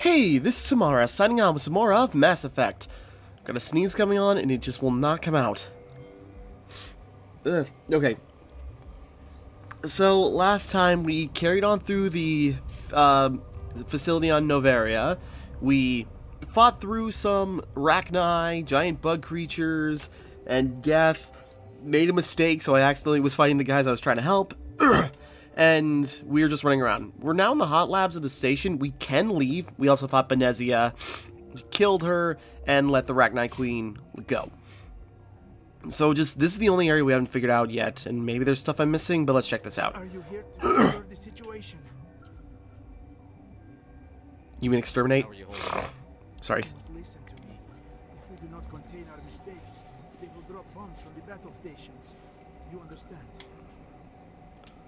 Hey, this is Timmara, signing out with some more of Mass Effect. Got a sneeze coming on, and it just will not come out. Okay. So, last time we carried on through the facility on Noveria. We fought through some Rachni, giant bug creatures, and Geth made a mistake, so I accidentally was fighting the guys I was trying to help. And we were just running around. We're now in the hot labs of the station. We can leave. We also fought Benezia, killed her, and let the Rachni Queen go. So this is the only area we haven't figured out yet, and maybe there's stuff I'm missing, but let's check this out. Are you here to secure the situation? You mean exterminate? How are you holding up? Sorry. You must listen to me. If we do not contain our mistake, they will drop bombs from the battle stations. You understand?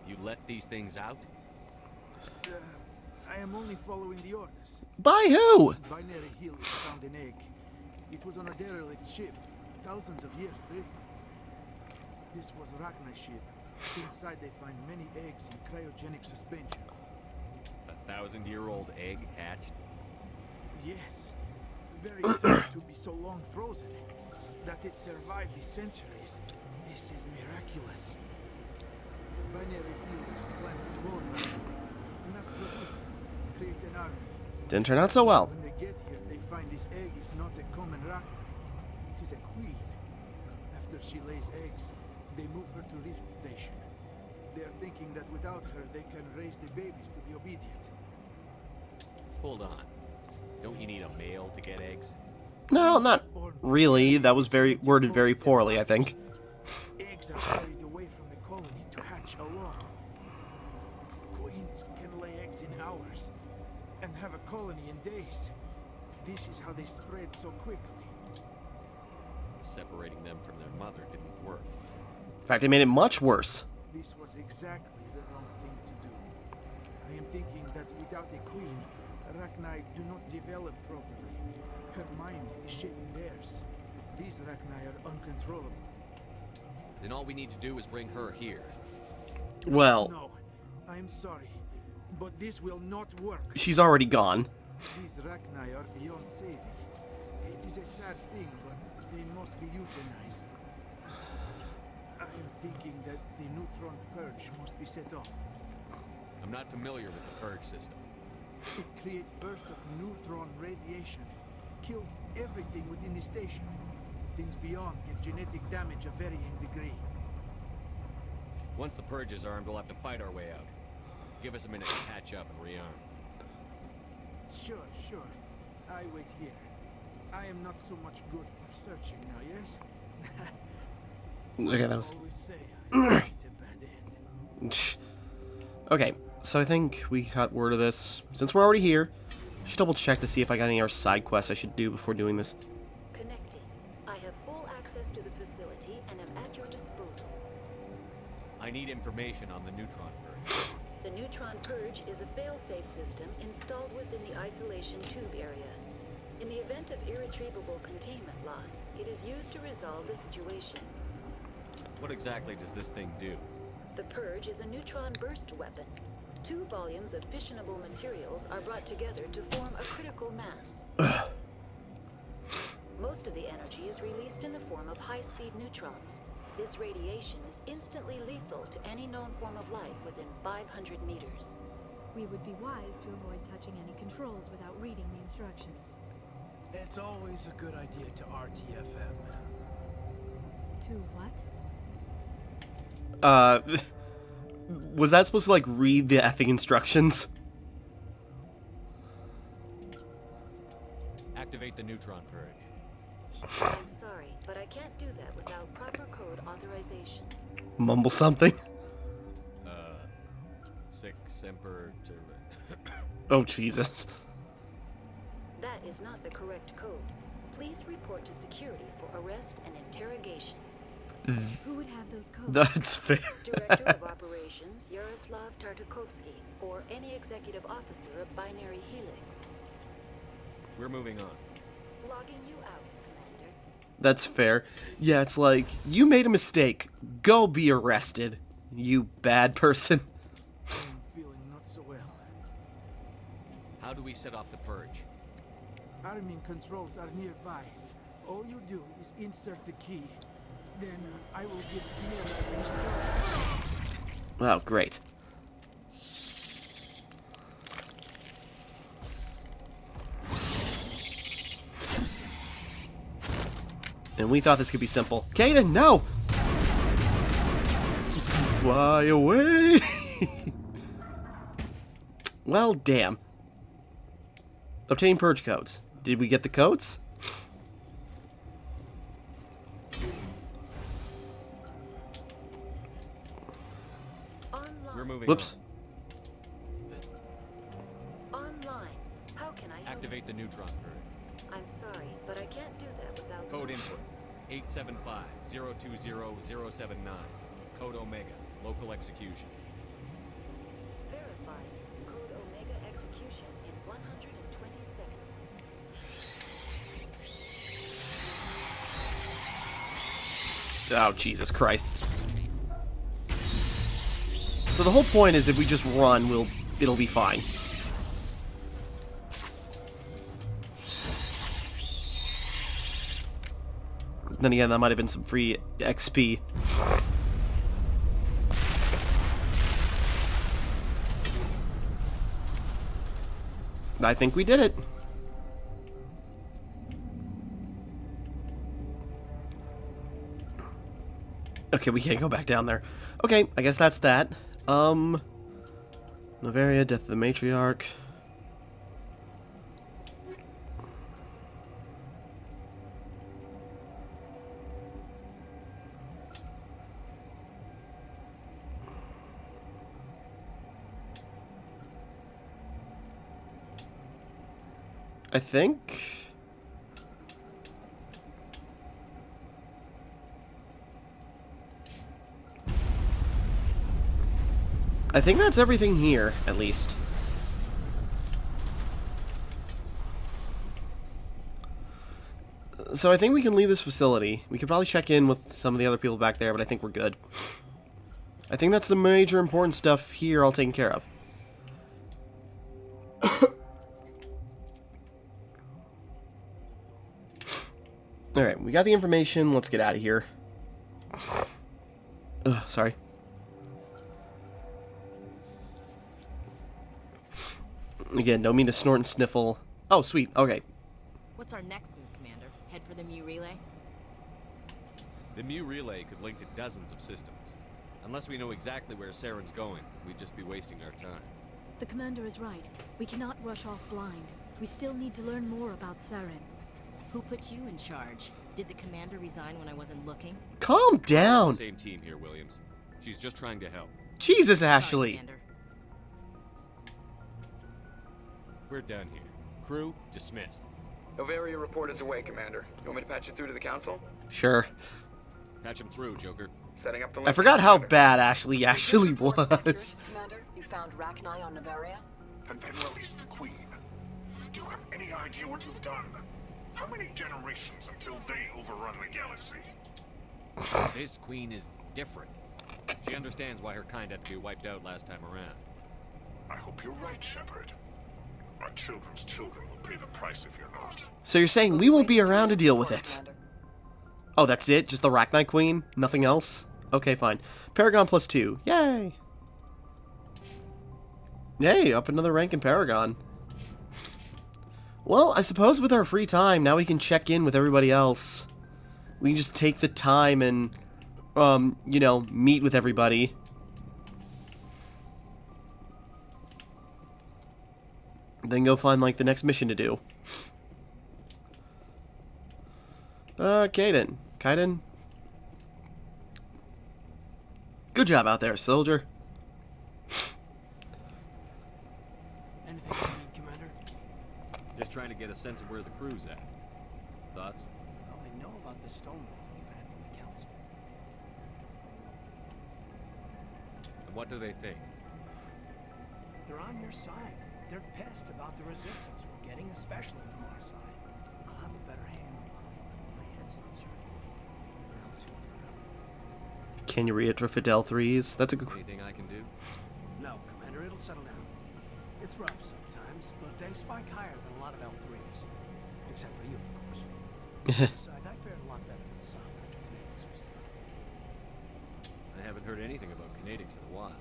You let these things out? I am only following the orders. By who? Binary Helix found an egg. It was on a derelict ship, thousands of years drifting. This was a Rachni ship. Inside they find many eggs in cryogenic suspension. A 1,000-year-old egg hatched? Yes. Very tough to be so long frozen. That it survived the centuries. This is miraculous. Binary Helix plan to clone Rachni. Mass produce them. Create an army. Didn't turn out so well. When they get here, they find this egg is not a common Rachni. It is a queen. After she lays eggs, they move her to Rift Station. They are thinking that without her, they can raise the babies to be obedient. Hold on. Don't you need a male to get eggs? No, not really. That was worded very poorly, I think. Eggs are carried away from the colony to hatch alone. Queens can lay eggs in hours and have a colony in days. This is how they spread so quickly. Separating them from their mother didn't work. In fact, it made it much worse. This was exactly the wrong thing to do. I am thinking that without a queen, Rachni do not develop properly. Her mind is shaping theirs. These Rachni are uncontrollable. Then all we need to do is bring her here. Well, No, I am sorry, but this will not work. she's already gone. These Rachni are beyond saving. It is a sad thing, but they must be euthanized. I am thinking that the neutron purge must be set off. I'm not familiar with the purge system. It creates bursts of neutron radiation, kills everything within the station. Things beyond get genetic damage of varying degree. Once the purge is armed, we'll have to fight our way out. Give us a minute to patch up and rearm. Sure. I wait here. I am not so much good for searching now, yes? Okay, that was... Always say I reached a bad end. Okay, so I think we got word of this. Since we're already here, I should double check to see if I got any other side quests I should do before doing this. Connecting. I have full access to the facility and am at your disposal. I need information on the neutron purge. The Neutron Purge is a fail-safe system installed within the isolation tube area. In the event of irretrievable containment loss, it is used to resolve the situation. What exactly does this thing do? The Purge is a neutron burst weapon. 2 volumes of fissionable materials are brought together to form a critical mass. Most of the energy is released in the form of high-speed neutrons. This radiation is instantly lethal to any known form of life within 500 meters. We would be wise to avoid touching any controls without reading the instructions. It's always a good idea to RTFM. To what? Was that supposed to, like, read the effing instructions? Activate the neutron purge. I'm sorry, but I can't do that without proper code authorization. Mumble something. Sic semper to... Oh, Jesus. That is not the correct code. Please report to security for arrest and interrogation. Who would have those codes? That's fair. Director of Operations, Yaroslav Tartakovsky, or any executive officer of Binary Helix. We're moving on. Logging you out, Commander. That's fair. Yeah, it's like, you made a mistake. Go be arrested, you bad person. I am feeling not so well. How do we set off the purge? Arming controls are nearby. All you do is insert the key. Then I will give Timmara restore. Oh, great. And we thought this could be simple. Kaden, no! Fly away! Well, damn. Obtain purge codes. Did we get the codes? We're moving Whoops. Online. How can I help? Activate the neutron purge. I'm sorry, but I can't do that without Code input 875-020-079. Code Omega. Local execution. Verified. Code Omega execution in 120 seconds. Oh, Jesus Christ. So the whole point is if we just run, it'll be fine. Then again, that might have been some free XP. I think we did it. Okay, we can't go back down there. Okay, I guess that's that. Noveria, Death of the Matriarch. I think... I think that's everything here, at least. So I think we can leave this facility. We could probably check in with some of the other people back there, but I think we're good. I think that's the major important stuff here all taken care of. Alright, we got the information. Let's get out of here. Ugh, sorry. Again, don't mean to snort and sniffle. Oh, sweet. Okay. What's our next move, Commander? Head for the Mu relay? The Mu relay could link to dozens of systems. Unless we know exactly where Saren's going, we'd just be wasting our time. The commander is right. We cannot rush off blind. We still need to learn more about Saren. Who put you in charge? Did the commander resign when I wasn't looking? Calm down. Same team here, Williams. She's just trying to help. Jesus, Sorry, Ashley. Commander. We're done here. Crew, dismissed. Noveria report is away, Commander. You want me to patch you through to the Council? Sure. Patch him through, Joker. Setting up the I link, forgot how Commander. bad Ashley actually was. Commander, you found Rachni on Noveria? And then release the Queen. Do you have any idea what you've done? How many generations until they overrun the galaxy? This Queen is different. She understands why her kind had to be wiped out last time around. I hope you're right, Shepard. Our children's children will pay the price if you're not. So you're saying we won't be around to deal with it? Oh, that's it? Just the Rachni Queen? Nothing else? Okay, fine. Paragon +2. Yay! Yay, up another rank in Paragon. Well, I suppose with our free time, now we can check in with everybody else. We can just take the time and, you know, meet with everybody. Then go find, like, the next mission to do. Kaden. Kaiden? Good job out there, soldier. Anything you need, Commander? Just trying to get a sense of where the crew's at. Thoughts? Well, they know about the Stonewall you've had from the Council. And what do they think? They're on your side. They're pissed about the resistance we're getting, especially from our side. I'll have a better handle on them when my head stops hurting. Or else you'll flare up. Can you retrofit L3s? That's a good... Anything I can do? No, Commander, it'll settle down. I'll have a better handle on them when my head stops hurting. Or else you'll flare up. Can you retrofit L3s? That's a good... Anything I can do? No, Commander, it'll settle down. It's rough sometimes, but they spike higher than a lot of L3s. Except for you, of course. Besides, I fared a lot better than some after kinetics was through. I haven't heard anything about kinetics in a while.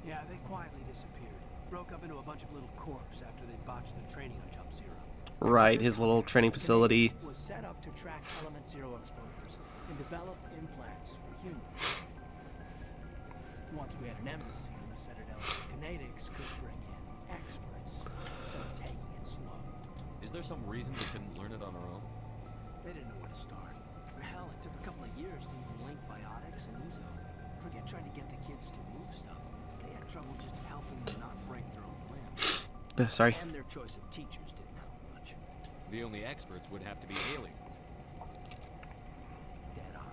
Yeah, they quietly disappeared. Broke up into a bunch of little corps after they botched their training on Jump Zero. Right, his little training facility. Kinetics was set up to track element zero exposures and develop implants for humans. Once we had an embassy on the Citadel, kinetics could bring in experts instead of taking it slow. Is there some reason we couldn't learn it on our own? They didn't know where to start. For hell, it took a couple of years to even link biotics and Uzo. Forget trying to get the kids to move stuff. They had trouble just helping them not break their own limbs. Sorry. And their choice of teachers didn't help much. The only experts would have to be aliens. Dead on.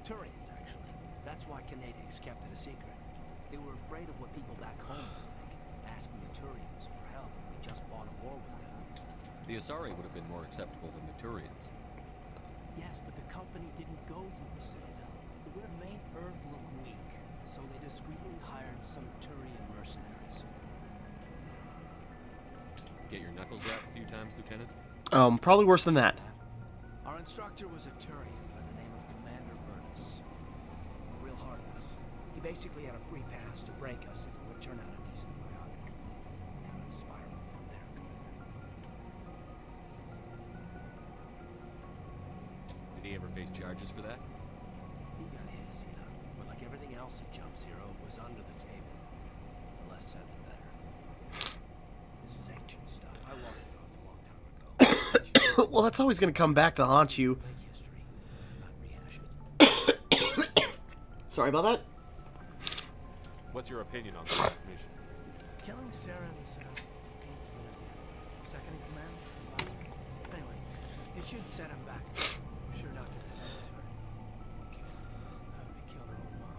Turians, actually. That's why kinetics kept it a secret. They were afraid of what people back home would think, asking the Turians for help when we just fought a war with them. The Asari would have been more acceptable than the Turians. Yes, but the company didn't go through the Citadel. It would have made Earth look weak, so they discreetly hired some Turian mercenaries. Get your knuckles wrapped a few times, Lieutenant? Probably worse than that. Our instructor was a Turian by the name of Commander Vernus. A real hard ass. He basically had a free pass to break us if it would turn out a decent biotic. Kind of spiraled from there, Commander. Did he ever face charges for that? He got his, yeah. But like everything else at Jump Zero, it was under the table. The less said, the better. This is ancient stuff. I walked it off a long time ago. Well, that's always going to come back to haunt you. Make history, not rehash it. Sorry about that. What's your opinion on the last mission? Killing Saren's second in command. Anyway, it should set him back. I'm sure Dr. DeSantis heard it. Okay. They killed her own mom.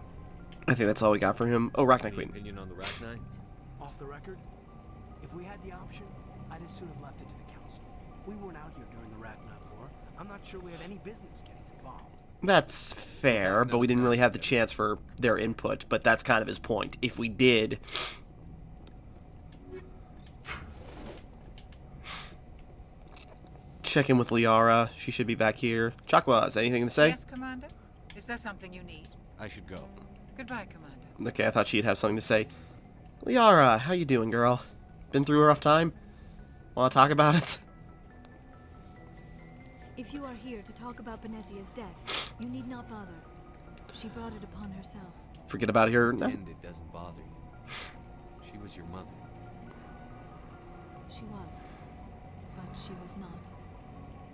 I think that's all we got for him. Oh, Rachni Any Queen. opinion on the Rachni? Off the record, if we had the option, I'd as soon have left it to the council. We weren't out here during the Rachni War. I'm not sure we had any business getting involved. That's fair, but we didn't really have the chance for their input, but that's kind of his point. If we did... Check in with Liara. She should be back here. Chakwas, anything to say? Yes, Commander? Is there something you need? I should go. Goodbye, Commander. Okay, I thought she'd have something to say. Liara, how you doing, girl? Been through a rough time? Want to talk about it? If you are here to talk about Benezia's death, you need not bother. She brought it upon herself. Forget about her. No. And it doesn't bother you. She was your mother. She was. But she was not.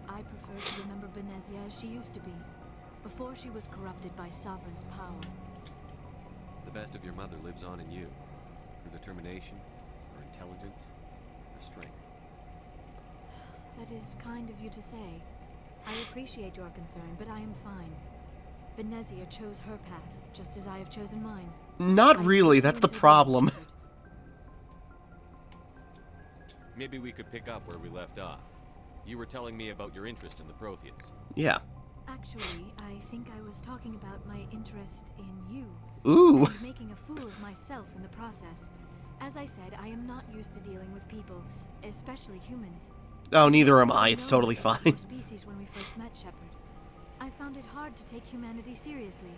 I prefer to remember Benezia as she used to be, before she was corrupted by Sovereign's power. The best of your mother lives on in you. Her determination, her intelligence, her strength. That is kind of you to say. I appreciate your concern, but I am fine. Benezia chose her path, just as I have chosen mine. Not really, that's the problem. Maybe we could pick up where we left off. You were telling me about your interest in the Protheans. Yeah. Actually, I think I was talking about my interest in you. Ooh. And making a fool of myself in the process. As I said, I am not used to dealing with people, especially humans. Oh, neither am I. It's totally Your fine. species when we first met, Shepard. I found it hard to take humanity seriously.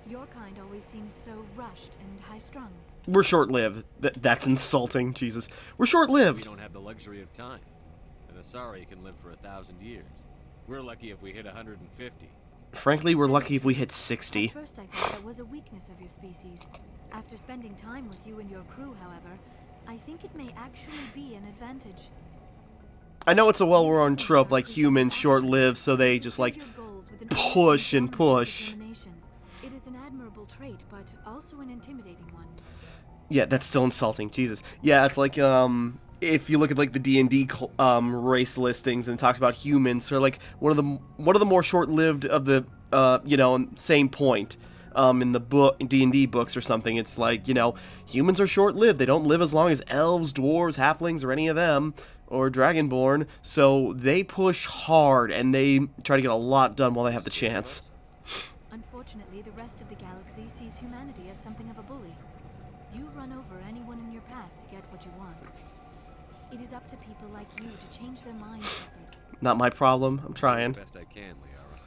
Your kind always seemed so rushed and high-strung. We're short-lived. That's insulting, Jesus. We're We short-lived. don't have the luxury of time. An Asari can live for 1,000 years. We're lucky if we hit 150. Frankly, we're lucky if we hit 60. At first I thought that was a weakness of your species. After spending time with you and your crew, however, I think it may actually be an advantage. I know it's a well-worn trope, like humans short-lived, so they just like Your goals with an push and unreasonable push. determination. It is an admirable trait, but also an intimidating one. Yeah, that's still insulting. Jesus. Yeah, it's like if you look at like the D&D race listings and it talks about humans, they're like one of the more short-lived of the same point. In the book D&D books or something, it's like, humans are short-lived. They don't live as long as elves, dwarves, halflings, or any of them, or dragonborn. So they push hard and they try to get a lot done while they have the chance. Unfortunately, the rest of the galaxy sees humanity as something of a bully. You run over anyone in your path to get what you want. It is up to people like you to change their minds, Shepard. Not my problem. I'm trying. Best I can, Liara.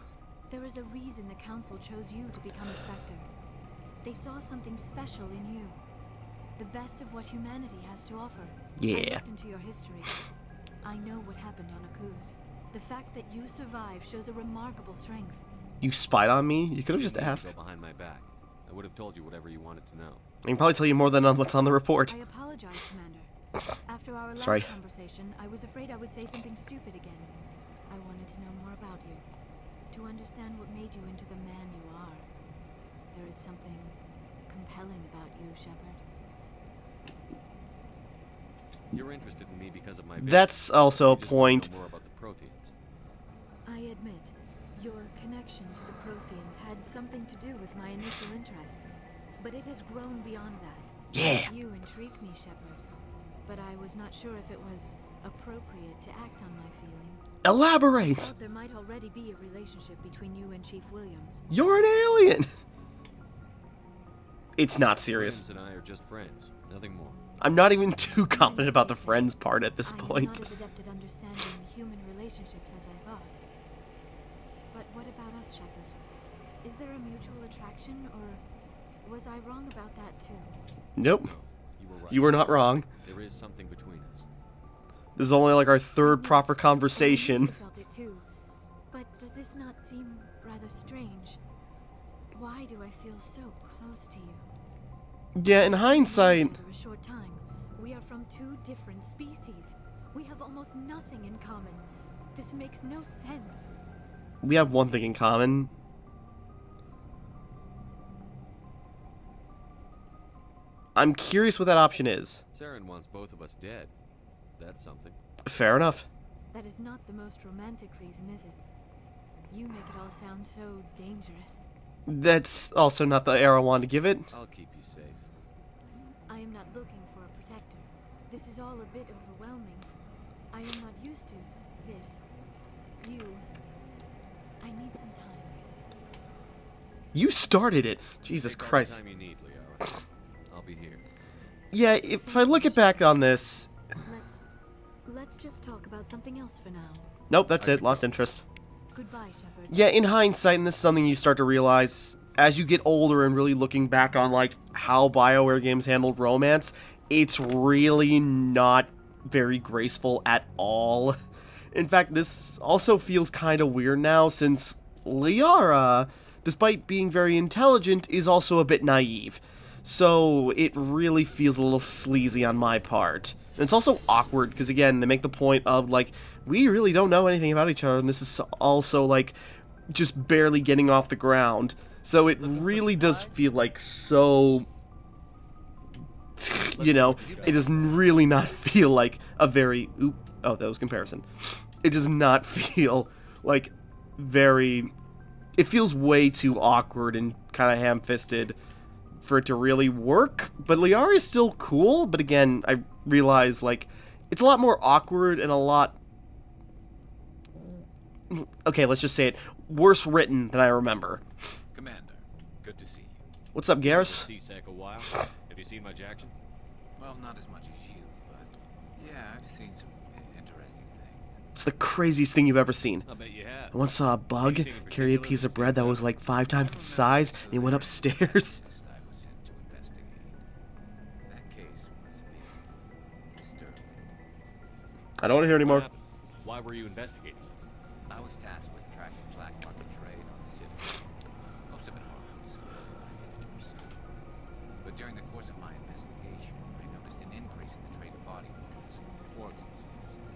There is a reason the Council chose you to become a Spectre. They saw something special in you. The best of what humanity has to offer. Yeah. I looked into your history. I know what happened on Akuz. The fact that you survived shows a remarkable strength. You spied on me? You could have just You didn't asked. go behind my back. I would have told you whatever you wanted to know. I can probably tell you more than what's on the report. I apologize, Commander. After our last Sorry. conversation, I was afraid I would say something stupid again. I wanted to know more about you. To understand what made you into the man you are. There is something compelling about you, Shepard. You're interested in me because of my That's also a You just wanna point. know more about the Protheans. I admit, your connection to the Protheans had something to do with my initial interest. But it has grown beyond that. Yeah. You intrigue me, Shepard. But I was not sure if it was appropriate to act on my feelings. I Elaborate. thought there might already be a relationship between you and Chief Williams. You're an alien. It's not serious. Williams and I are just friends, nothing more. I'm not even too confident about the friends part at this I am point. not as adept at understanding human relationships as I thought. But what about us, Shepard? Is there a mutual attraction, or was I wrong about that too? Nope. You were right. You were not wrong. There is something between us. This is only like our third proper conversation. I felt it too. But does this not seem rather strange? Why do I feel so close to you? Yeah, in hindsight, For a short time, we are from two different species. We have almost nothing in common. This makes no sense. we have one thing in common. I'm curious what that option is. Saren wants both of us dead. That's something. Fair enough. That is not the most romantic reason, is it? You make it all sound so dangerous. That's also not the air I wanted to give it. I'll keep you safe. I am not looking for a protector. This is all a bit overwhelming. I am not used to this. You. I need some time. You started it. Jesus Take all the Christ. time you need, Liara. I'll be here. Yeah, if I look it back on this... Let's just talk about something else for now. Nope, that's it. Lost interest. Goodbye, Shepard. Yeah, in hindsight, and this is something you start to realize as you get older and really looking back on, like, how BioWare games handled romance, it's really not very graceful at all. In fact, this also feels kind of weird now, since Liara, despite being very intelligent, is also a bit naive. So it really feels a little sleazy on my part. And it's also awkward, because again, they make the point of, like, we really don't know anything about each other, and this is also, like, just barely getting off the ground. So it really does feel like so... You know, it does really not feel like a very... Oh, that was comparison. It does not feel like very... It feels way too awkward and kind of ham-fisted for it to really work. But Liara is still cool, but again, I realize, like, it's a lot more awkward and a lot... Okay, let's just say it. Worse written than I remember. Commander, good to see you. What's up, Garrus? Seasick a while. Have you seen much action? Well, not as much as you, but yeah, I've seen some interesting things. It's the craziest thing you've ever seen. I bet you have. I once saw a bug carry a piece of bread that was like 5 times its size, and he went upstairs. I was sent to investigate. That case was a bit disturbing. I don't want to hear What anymore. happened? Why were you investigating? I was tasked with tracking black market trade on the city. Most of it harmless, 50%. But during the course of my investigation, I noticed an increase in the trade of body parts, organs mostly.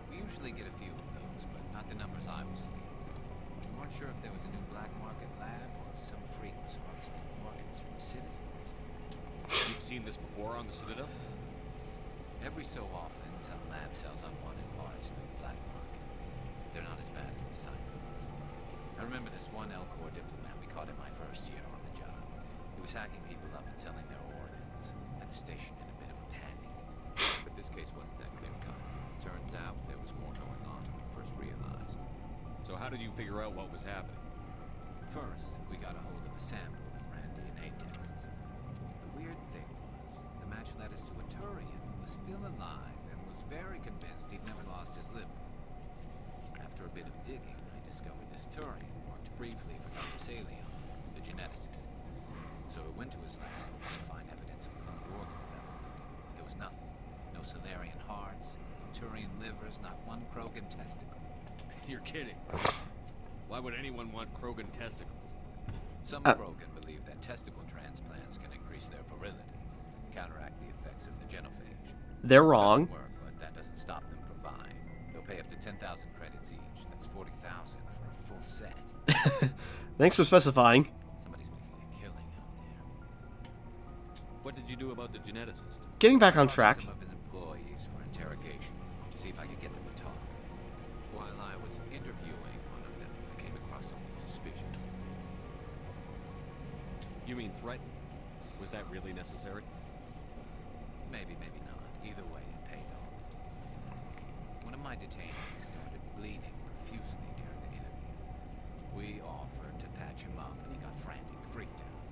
We usually get a few of those, but not the numbers I was seeing. We weren't sure if there was a new black market lab or if some freak was harvesting organs from citizens. You've seen this before on the Citadel? Every so often, some lab sells unwanted parts through the black market. They're not as bad as the Cyclones. I remember this one Elcor diplomat we caught in my first year on the job. He was hacking people up and selling their organs. Had the station in a bit of a panic. But this case wasn't that clear-cut. Turns out there was more going on than we first realized. So how did you figure out what was happening? First, we got a hold of a sample and ran DNA tests. The weird thing was, patch led us to a Turian who was still alive and was very convinced he'd never lost his liver. After a bit of digging, I discovered this Turian worked briefly for Dr. Salion, the geneticist. So I went to his lab to find evidence of cloned organ development. But there was nothing. No Salarian hearts, Turian livers, not one Krogan testicle. You're kidding. Why would anyone want Krogan testicles? Some Krogan believe that testicle transplants can increase their virility, counteract the effects of the genophage. They're wrong. Doesn't work, but that doesn't stop them from buying. They'll pay up to 10,000 credits each. That's 40,000 for a full set. Thanks for specifying. Somebody's making a killing out there. What did you do about the geneticist? Getting back on track. Some of his employees for interrogation to see if I could get them to talk. While I was interviewing one of them, I came across something suspicious. You mean threatened? Was that really necessary? Maybe, maybe not. Either way, it paid off. One of my detainees started bleeding profusely during the interview. We offered to patch him up, and he got frantic, freaked out.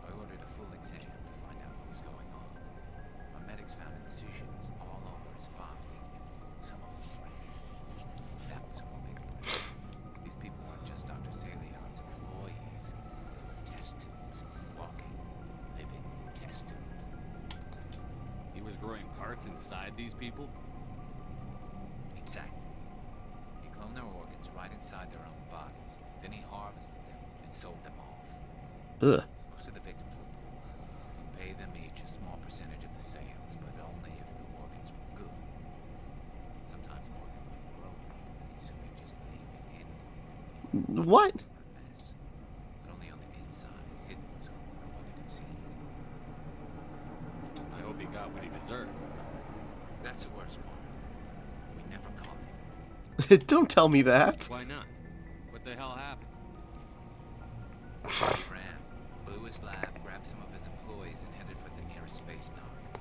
I ordered a full exam to find out what was going on. Our medics found incisions all over his body, some of them fresh. That was our big break. These people weren't just Dr. Salion's employees. They were test tubes, walking, living test tubes. He was growing parts inside these people? Exactly. He cloned their organs right inside their own bodies. Then he harvested them and sold them off. Ugh. Most of the victims were poor. He'd pay them each a small percentage of the sales, but only if the organs were good. Sometimes an organ wouldn't grow properly, so he'd just leave it in What? a mess. But only on the inside, hidden so nobody could see. I hope he got what he deserved. That's the worst part. We never caught him. Don't tell me that. Why not? What the hell happened? He ran, blew his lab, grabbed some of his employees, and headed for the nearest space dock.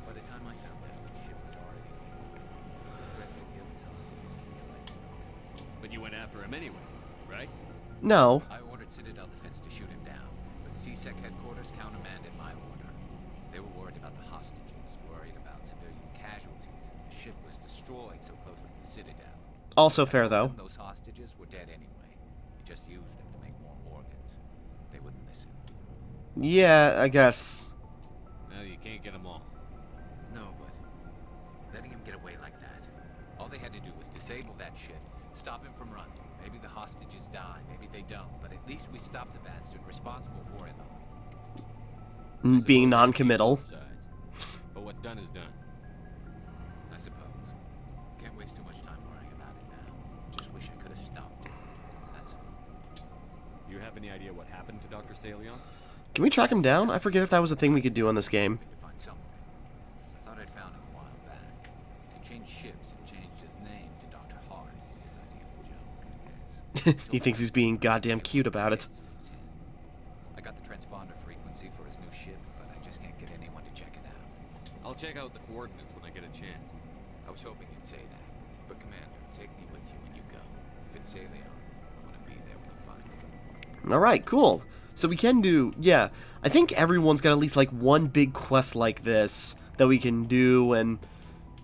By the time I found out, the ship was already here. He threatened to kill his hostages if we tried to stop him. But you went after him anyway, right? No. I ordered Citadel Defense to shoot him down, but CSEC headquarters countermanded my order. They were worried about the hostages, worried about civilian casualties. The ship was destroyed so close to the Citadel. Also fair, though. Those hostages were dead anyway. We just used them to make more organs. They wouldn't listen. Yeah, I guess. No, you can't get them all. No, but letting him get away like that. All they had to do was disable that ship, stop him from running. Maybe the hostages die, maybe they don't, but at least we stopped the bastard responsible for it all. Being non-committal. But what's done is done. I suppose. Can't waste too much time worrying about it now. Just wish I could have stopped it. That's all. You have any idea what happened to Dr. Salion? Can we track him down? I forget if that was a thing we could do on this game. To find something. I thought I'd found him a while back. He changed ships and changed his name to Dr. Hart. His idea of a joke, I guess. He thinks he's being goddamn cute about it. I got the transponder frequency for his new ship, but I just can't get anyone to check it out. I'll check out the coordinates when I get a chance. I was hoping you'd say that. But Commander, take me with you when you go. If it's Salion, I want to be there when you find him. Alright, cool. So we can do, yeah, I think everyone's got at least like one big quest like this that we can do, and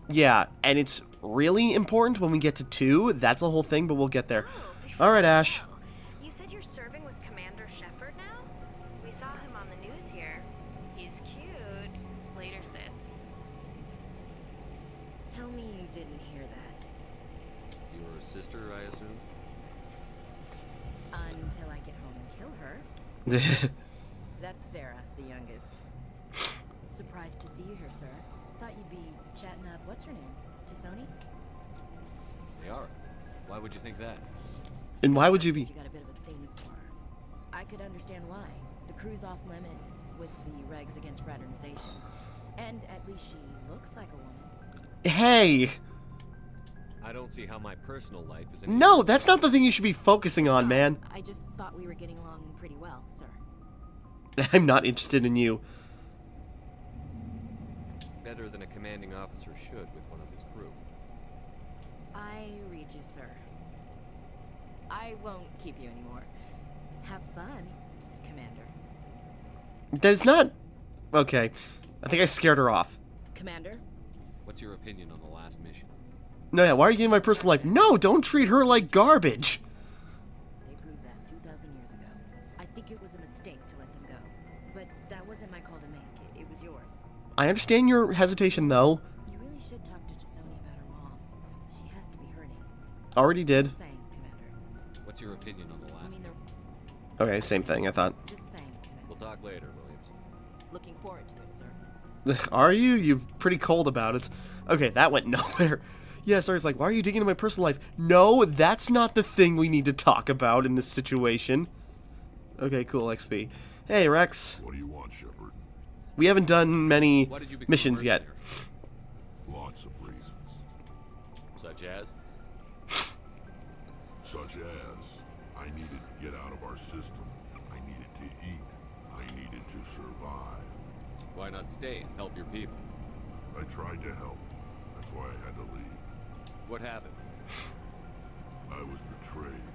yeah, and it's really important when we get to 2. That's a whole thing, but we'll get there. Alright, Ash. You said you're serving with Commander Shepard now? We saw him on the news here. He's cute. Later, Sid. Tell me you didn't hear that. Your sister, I assume? Until I get home and kill her. That's Sarah, the youngest. Surprised to see you here, sir. Thought you'd be chatting up, what's her name? Tisoni? They are. Why would you think that? And why would you be... You got a bit of a thing for her. I could understand why. The crew's off limits with the regs against fraternization. And at least she looks like a woman. Hey! I don't see how my personal life is... No, that's not the thing you should be focusing on, man. I just thought we were getting along pretty well, sir. I'm not interested in you. Better than a commanding officer should with one of his crew. I read you, sir. I won't keep you anymore. Have fun, Commander. There's not... Okay. I think I scared her off. Commander? What's your opinion on the last mission? No, yeah, why are you getting my personal life? No, don't treat her like garbage. They proved that 2,000 years ago. I think it was a mistake to let them go. But that wasn't my call to make. It was yours. I understand your hesitation, though. You really should talk to Tisoni about her mom. She has to be hurting. Already did. Just saying, Commander. What's your opinion on the last mission? Okay, same thing, I thought. Just saying, Commander. We'll talk later, Williams. Looking forward to it, sir. Are you? You're pretty cold about it. Okay, that went nowhere. Yeah, Sarah's like, why are you digging into my personal life? No, that's not the thing we need to talk about in this situation. Okay, cool, XP. Hey, Rex. What do you want, Shepard? We haven't done many missions yet. Lots of reasons. Such as? Such as, I needed to get out of our system. I needed to eat. I needed to survive. Why not stay and help your people? I tried to help. That's why I had to leave. What happened? I was betrayed.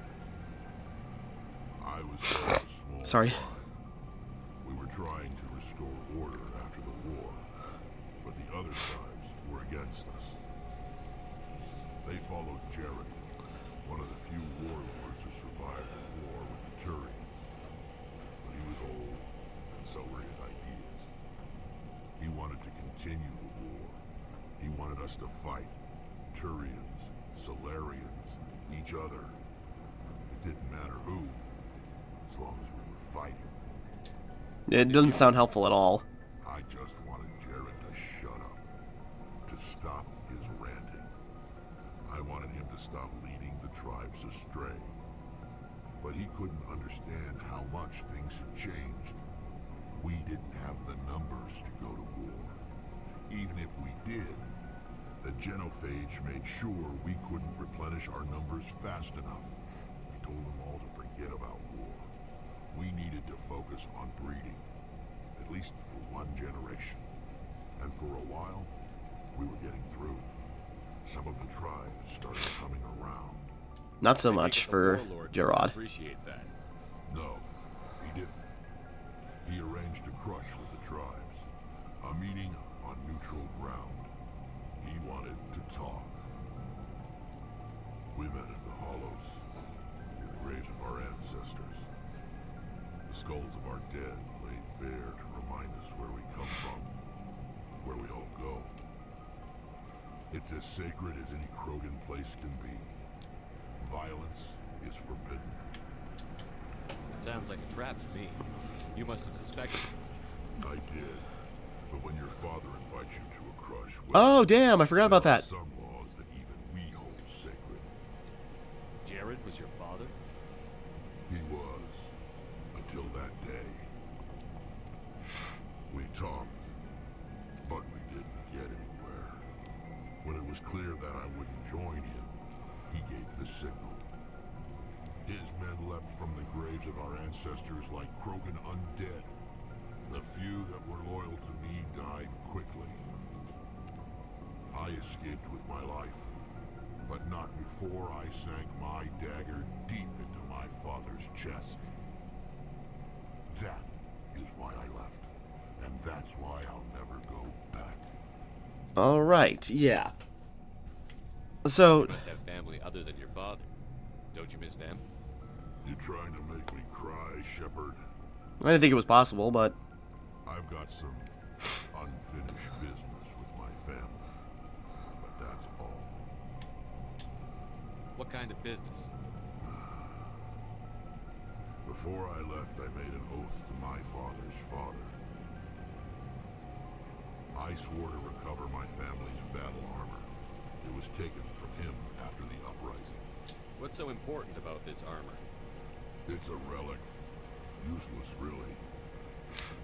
I was part of a small Sorry. tribe. We were trying to restore order after the war, but the other tribes were against us. They followed Jared, one of the few warlords who survived the war with the Turians. But he was old, and so were his ideas. He wanted to continue the war. He wanted us to fight. Turians, Solarians, each other. It didn't matter who, as long as we were fighting. It doesn't sound helpful at all. I just wanted Jared to shut up, to stop his ranting. I wanted him to stop leading the tribes astray. But he couldn't understand how much things had changed. We didn't have the numbers to go to war. Even if we did, the genophage made sure we couldn't replenish our numbers fast enough. I told them all to forget about war. We needed to focus on breeding, at least for one generation. And for a while, we were getting through. Some of the tribes started coming around. Not so much for Gerard. Appreciate that. No, he didn't. He arranged a crush with the tribes. A meeting on neutral ground. He wanted to talk. We met at the Hollows, near the graves of our ancestors. The skulls of our dead laid bare to remind us where we come from, where we all go. It's as sacred as any Krogan place can be. Violence is forbidden. It sounds like a trap to me. You must have suspected. I did. But when your father invites you to a crush... Oh, damn, I forgot about that. Some laws that even we hold sacred. Jared was your father? He was. Until that day. We talked. But we didn't get anywhere. When it was clear that I wouldn't join him, he gave the signal. His men leapt from the graves of our ancestors like Krogan undead. The few that were loyal to me died quickly. I escaped with my life, but not before I sank my dagger deep into my father's chest. That is why I left, and that's why I'll never go back. Alright, yeah. So... You must have family other than your father. Don't you miss them? You trying to make me cry, Shepard? I didn't think it was possible, but... I've got some unfinished business with my family, but that's all. What kind of business? Before I left, I made an oath to my father's father. I swore to recover my family's battle armor. It was taken from him after the uprising. What's so important about this armor? It's a relic. Useless, really.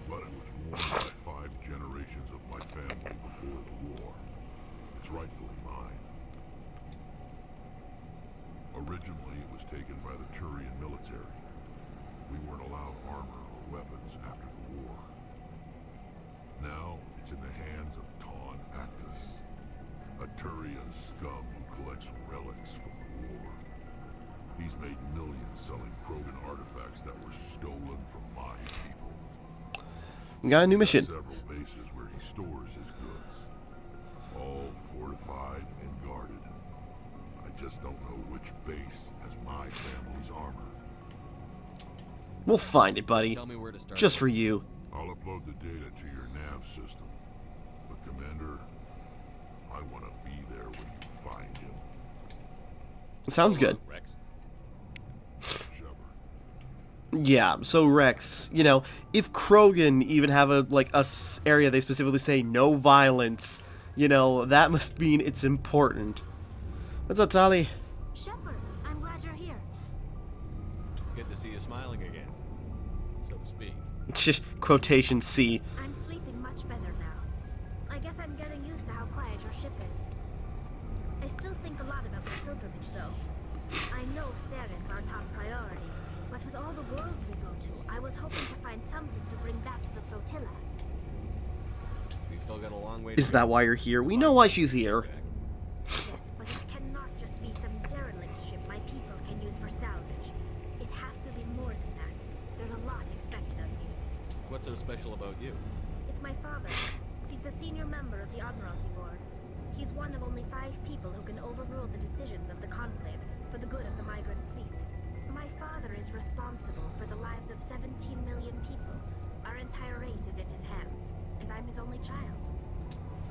But it was worn by 5 generations of my family before the war. It's rightfully mine. Originally, it was taken by the Turian military. We weren't allowed armor or weapons after the war. Now, it's in the hands of Taun Actus, a Turian scum who collects relics from the war. He's made millions selling Krogan artifacts that were stolen from my people. We got a new mission. Several bases where he stores his goods, all fortified and guarded. I just don't know which base has my family's armor. We'll find it, buddy. Tell me where to start. Just for you. I'll upload the data to your nav system. But Commander, I want to be there when you find him. Sounds good. Rex. Shepard. Yeah, so Rex, you know, if Krogan even have a area they specifically say no violence, you know, that must mean it's important. What's up, Tali? Shepard, I'm glad you're here. Good to see you smiling again, so to speak. Quotation C. I'm sleeping much better now. I guess I'm getting used to how quiet your ship is. I still think a lot about the pilgrimage, though. I know Saren's our top priority, but with all the worlds we go to, I was hoping to find something to bring back to the flotilla. We've still got a long way to Is go. that why you're here? We know why she's here. Yes, but it cannot just be some derelict ship my people can use for salvage. It has to be more than that. There's a lot expected of me. What's so special about you? It's my father. He's the senior member of the Admiralty Board. He's one of only 5 people who can overrule the decisions of the Conclave for the good of the migrant fleet. My father is responsible for the lives of 17 million people. Our entire race is in his hands, and I'm his only child.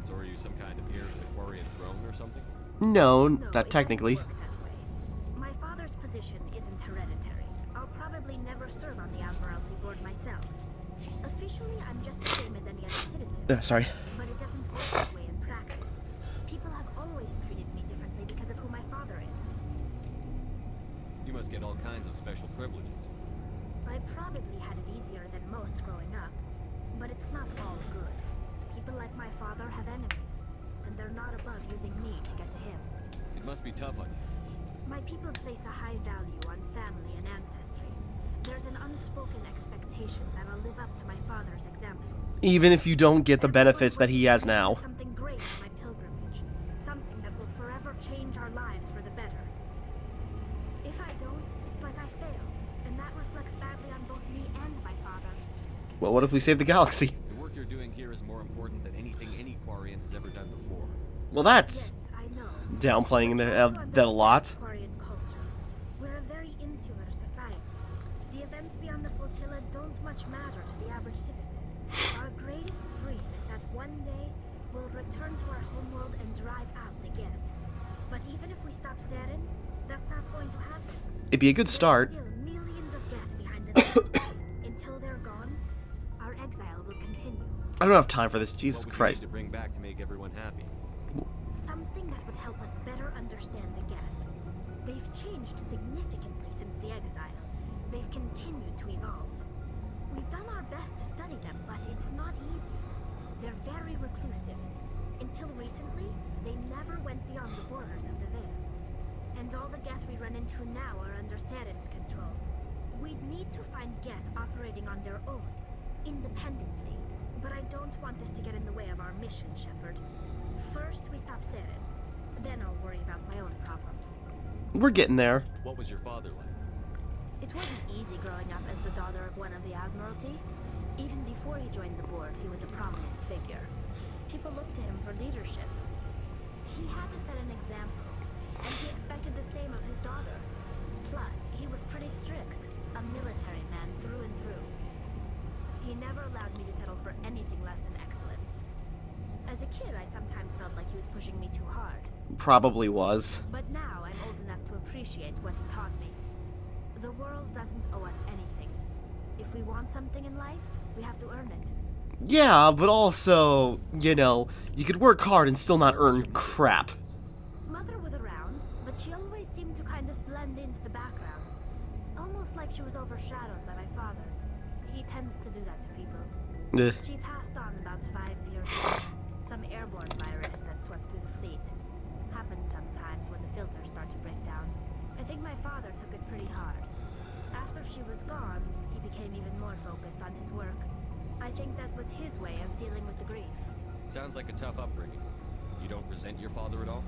So are you some kind of heir to the Quarian throne or something? No, No, not it technically. doesn't work that way. My father's position isn't hereditary. I'll probably never serve on the Admiralty Board myself. Officially, I'm just the same as any other citizen. Sorry. But it doesn't work that way in practice. People have always treated me differently because of who my father is. You must get all kinds of special privileges. I probably had it easier than most growing up, but it's not all good. People like my father have enemies, and they're not above using me to get to him. It must be tough on you. My people place a high value on family and ancestry. There's an unspoken expectation that I'll live up to my father's example. Even if you don't get the benefits that he has now. Something great in my pilgrimage. Something that will forever change our lives for the better. If I don't, it's like I failed, and that reflects badly on both me and my father. Well, what if we save the galaxy? The work you're doing here is more important than anything any Quarian has ever done before. Well, that's Yes, I know. downplaying But also that a lot. understand Quarian culture. We're a very insular society. The events beyond the flotilla don't much matter to the average citizen. Our greatest dream is that one day we'll return to our homeworld and drive out the Geth. But even if we stop Saren, that's not going to happen. It'd be a good start. There's still millions of Geth behind the mountains. Until they're gone, our exile will continue. I don't have time for this. Jesus What would Christ. you need to bring back to make everyone happy? Something that would help us better understand the Geth. They've changed significantly since the exile. They've continued to evolve. We've done our best to study them, but it's not easy. They're very reclusive. Until recently, they never went beyond the borders of the Veil. And all the Geth we run into now are under Saren's control. We'd need to find Geth operating on their own, independently. But I don't want this to get in the way of our mission, Shepard. First, we stop Saren. Then I'll worry about my own problems. We're getting there. What was your father like? It wasn't easy growing up as the daughter of one of the Admiralty. Even before he joined the board, he was a prominent figure. People looked to him for leadership. He had to set an example, and he expected the same of his daughter. Plus, he was pretty strict, a military man through and through. He never allowed me to settle for anything less than excellence. As a kid, I sometimes felt like he was pushing me too hard. Probably was. But now I'm old enough to appreciate what he taught me. The world doesn't owe us anything. If we want something in life, we have to earn it. Yeah, but also, you know, you could work hard and still not earn crap. Mother was around, but she always seemed to kind of blend into the background. Almost like she was overshadowed by my father. He tends to do that to people. She passed on about 5 years ago. Some airborne virus that swept through the fleet. Happens sometimes when the filters start to break down. I think my father took it pretty hard. After she was gone, he became even more focused on his work. I think that was his way of dealing with the grief. Sounds like a tough upbringing. You don't resent your father at all?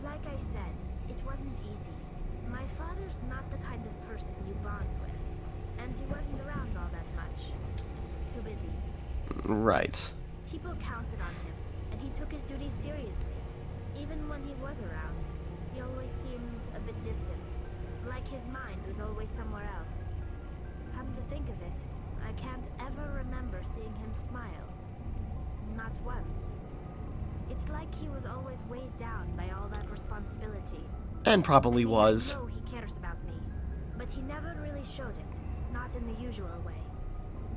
Like I said, it wasn't easy. My father's not the kind of person you bond with, and he wasn't around all that much. too busy. Right. People counted on him, and he took his duties seriously. Even when he was around, he always seemed a bit distant, like his mind was always somewhere else. Come to think of it, I can't ever remember seeing him smile. Not once. It's like he was always weighed down by all that responsibility. And probably was. I know he cares about me, but he never really showed it, not in the usual way.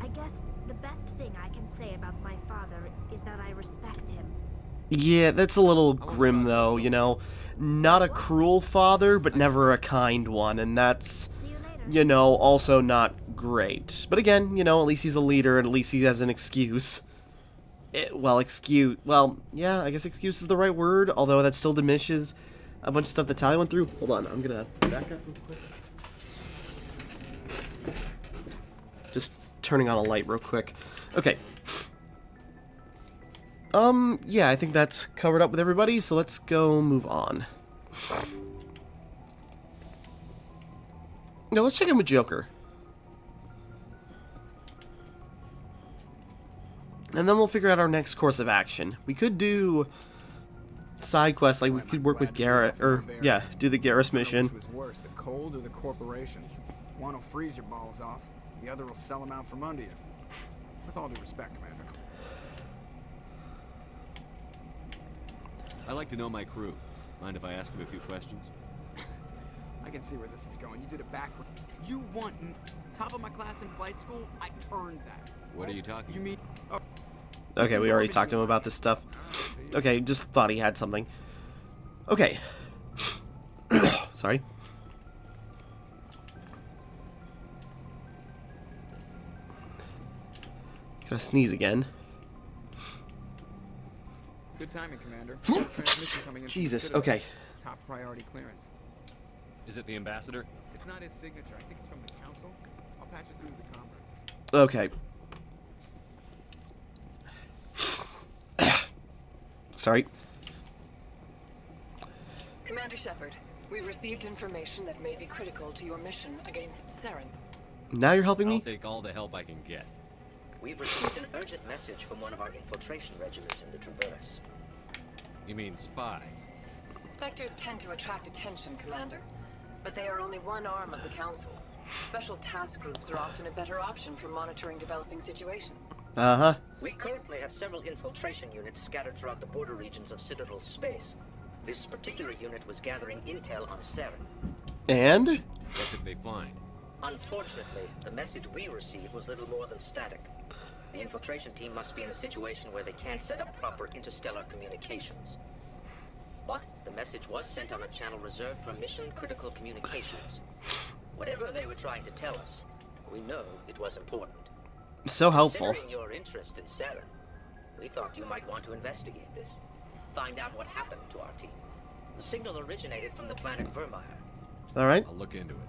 I guess the best thing I can say about my father is that I respect him. Yeah, that's a little grim though, you know. Not a cruel father, but never a kind one, and that's, you know, also not great. But again, you know, at least he's a leader, and at least he has an excuse. Well, yeah, I guess excuse is the right word, although that still diminishes a bunch of stuff that Talia went through. Hold on, I'm gonna back up real quick. Just turning on a light real quick. Okay. Yeah, I think that's covered up with everybody, so let's go move on. No, let's check in with Joker. And then we'll figure out our next course of action. We could do side quests, like we could work with Garrett, or, yeah, do the Garrus mission. Which was worse, the cold or the corporations? One will freeze your balls off, the other will sell them out from under you. With all due respect, Commander. I like to know my crew. Mind if I ask him a few questions? I can see where this is going. You did it backward. You want top of my class in flight school? I earned that. What are you talking about? You mean... Oh. Okay, we already talked to him about this stuff. Okay, just thought he had something. Okay. Sorry. Gotta sneeze again. Good timing, Commander. Transmission coming in. Jesus, okay. Top priority clearance. Is it the ambassador? It's not his signature. I think it's from the council. I'll patch it through to the conference. Okay. Sorry. Commander Shepard, we've received information that may be critical to your mission against Saren. Now you're helping me? I'll take all the help I can get. We've received an urgent message from one of our infiltration regiments in the Traverse. You mean spies? Spectres tend to attract attention, Commander. But they are only one arm of the Council. Special task groups are often a better option for monitoring developing situations. Uh-huh. We currently have several infiltration units scattered throughout the border regions of Citadel space. This particular unit was gathering intel on Saren. And? What did they find? Unfortunately, the message we received was little more than static. The infiltration team must be in a situation where they can't set up proper interstellar communications. But the message was sent on a channel reserved for mission-critical communications. Whatever they were trying to tell us, we know it was important. So helpful. Considering your interest in Saren, we thought you might want to investigate this. Find out what happened to our team. The signal originated from the planet Vermeer. Alright. I'll look into it.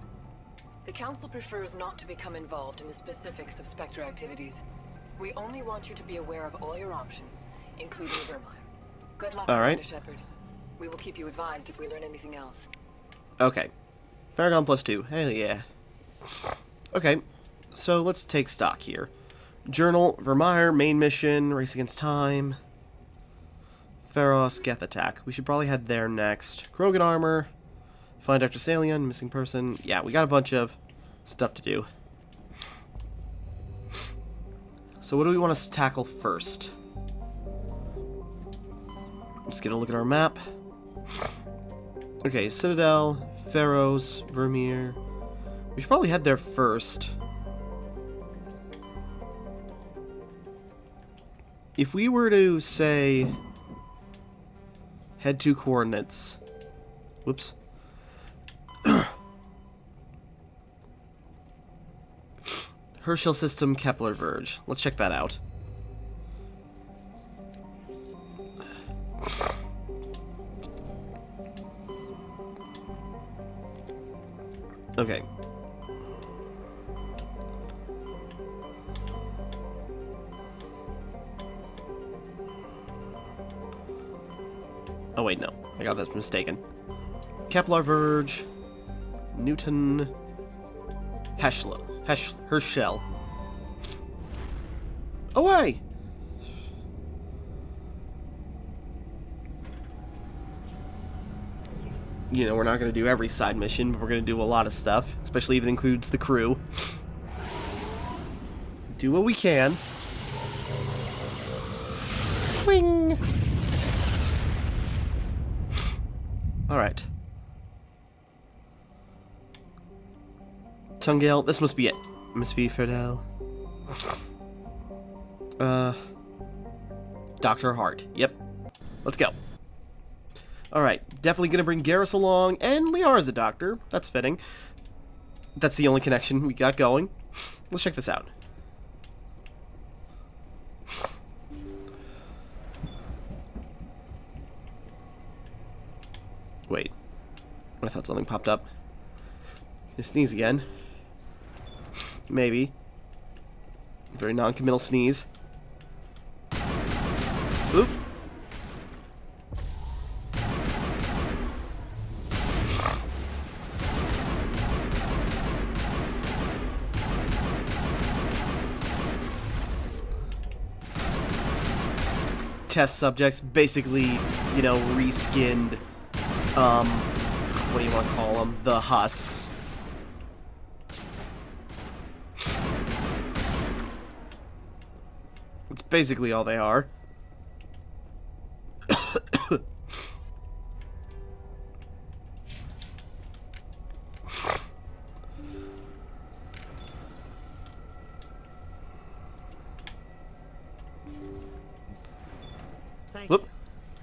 The Council prefers not to become involved in the specifics of Spectre activities. We only want you to be aware of all your options, including Vermeer. Good luck, Commander Shepard. We will keep you advised if we learn anything else. Okay. Paragon +2. Hell yeah. Okay. So let's take stock here. Journal, Vermeer, main mission, race against time. Pharos, Geth attack. We should probably head there next. Krogan armor. Find Dr. Salian, missing person. Yeah, we got a bunch of stuff to do. So what do we want to tackle first? Let's get a look at our map. Okay, Citadel, Pharos, Vermeer. We should probably head there first. If we were to, say, head to coordinates. Whoops. Herschel system, Kepler Verge. Let's check that out. Okay. Oh wait, no. I got this mistaken. Kepler Verge, Newton, Herschel. Away! You know, we're not going to do every side mission, but we're going to do a lot of stuff, especially if it includes the crew. Do what we can. Swing! Alright. Tungale, this must be it. Miss V. Fidel. Dr. Hart. Yep. Let's go. Alright, definitely gonna bring Garrus along, and Liara's the doctor. That's fitting. That's the only connection we got going. Let's check this out. Wait. I thought something popped up. Gonna sneeze again. Maybe. Very non-committal sneeze. Oop. Test subjects, basically, you know, reskinned, what do you want to call them? The husks. It's basically all they are.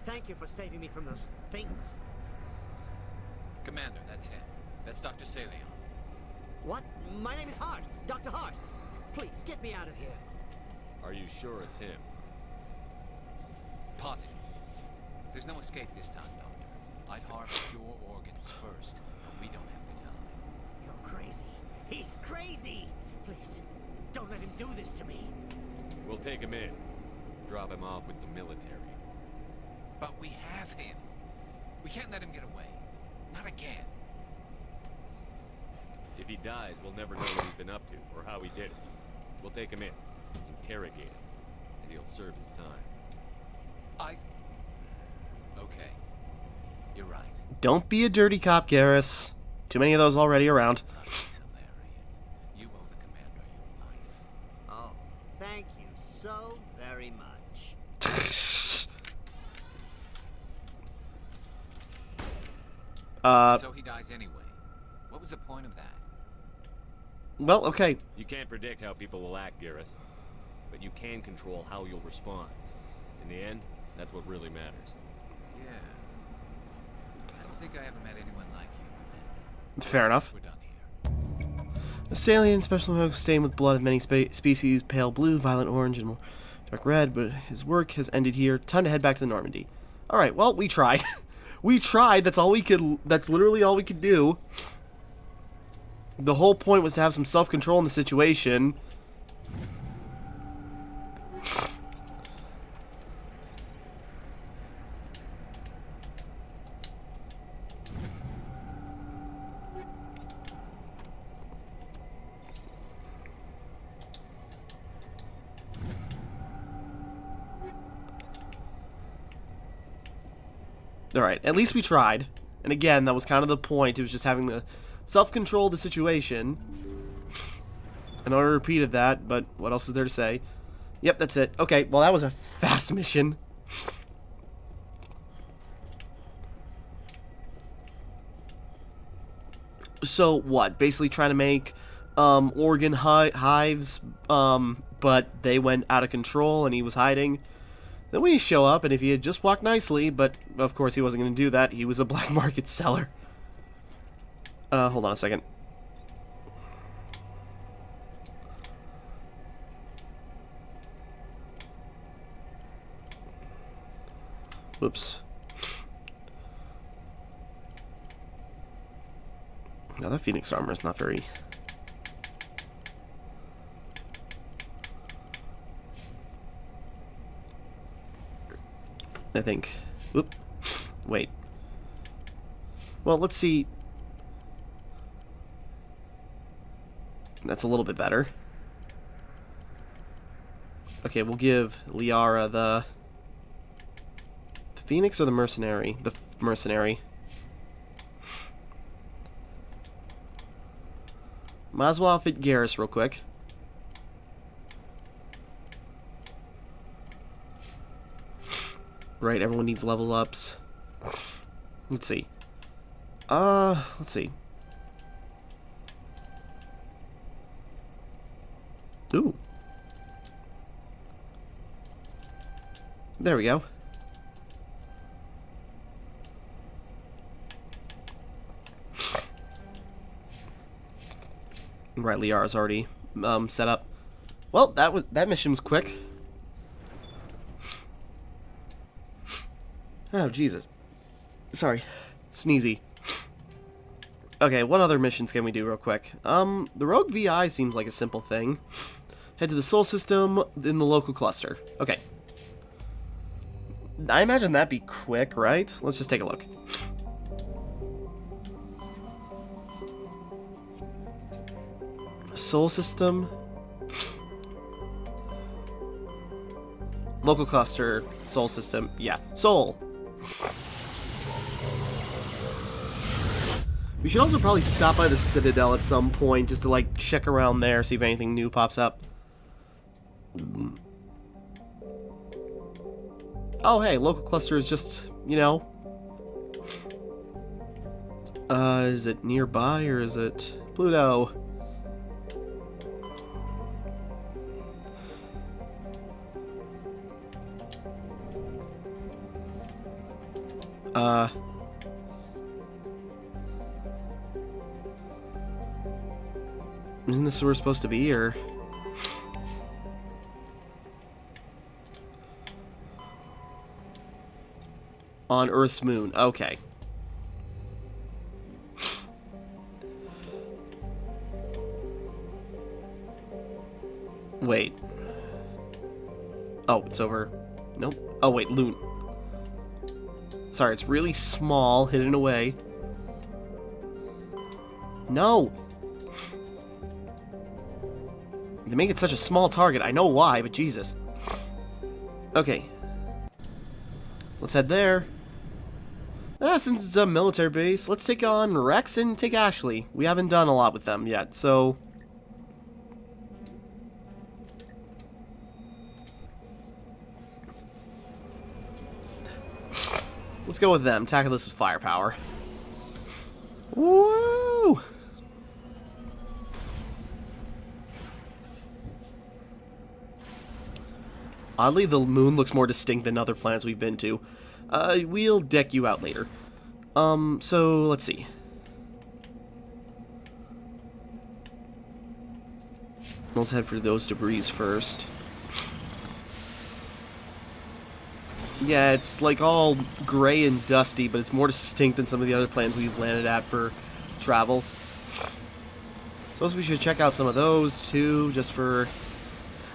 Thank you for saving me from those things. Commander, that's him. That's Dr. Salion. What? My name is Hart. Dr. Hart. Please, get me out of here. Are you sure it's him? Positive. There's no escape this time, Doctor. I'd harvest your organs first, but we don't have the time. You're crazy. He's crazy. Please, don't let him do this to me. We'll take him in. Drop him off with the military. But we have him. We can't let him get away. Not again. If he dies, we'll never know what he's been up to, or how he did it. We'll take him in, interrogate him, and he'll serve his time. Okay. You're right. Don't be a dirty cop, Garrus. Too many of those already around. You owe the commander your life. Oh, thank you so very much. So he dies anyway. What was the point of that? Well, okay. You can't predict how people will act, Garrus. But you can control how you'll respond. In the end, that's what really matters. Yeah. I don't think I ever met anyone like you, Commander. Fair enough. We're done here. A salient special milk stained with blood of many species, pale blue, violet orange, and more dark red, but his work has ended here. Time to head back to the Normandy. Alright, well, we tried. We tried, that's all we could, that's literally all we could do. The whole point was to have some self-control in the situation. Alright, at least we tried. And again, that was kind of the point. It was just having the self-control of the situation. I know I repeated that, but what else is there to say? Yep, that's it. Okay, well that was a fast mission. So what? Basically trying to make organ hives, but they went out of control and he was hiding. Then we show up, and if he had just walked nicely, but of course he wasn't going to do that, he was a black market seller. Hold on a second. Whoops. Now that Phoenix armor is not very... I think. Whoop. Wait. Well, let's see. That's a little bit better. Okay, we'll give Liara the Phoenix or the Mercenary? The Mercenary. Might as well outfit Garrus real quick. Right, everyone needs level ups. Let's see. Let's see. Ooh. There we go. Right, Liara's already set up. Well, that mission was quick. Oh, Jesus. Sorry. Sneezy. Okay, what other missions can we do real quick? The Rogue VI seems like a simple thing. Head to the Sol System in the local cluster. Okay. I imagine that'd be quick, right? Let's just take a look. Sol System. Local cluster, Sol System. Yeah, Sol. We should also probably stop by the Citadel at some point just to, like, check around there, see if anything new pops up. Oh, hey, local cluster is just, you know... is it nearby, or is it Pluto? Isn't this where we're supposed to be, or... On Earth's moon. Okay. Wait. Oh, it's over. Nope. Oh, wait, Loon. Sorry, it's really small, hidden away. No! They make it such a small target. I know why, but Jesus. Okay. Let's head there. Since it's a military base, let's take on Rex and take Ashley. We haven't done a lot with them yet, so... Let's go with them. Tackle this with firepower. Woo! Oddly, the moon looks more distinct than other planets we've been to. We'll deck you out later. So, let's see. Let's head for those debris first. Yeah, it's like all gray and dusty, but it's more distinct than some of the other planets we've landed at for travel. Suppose we should check out some of those, too, just for...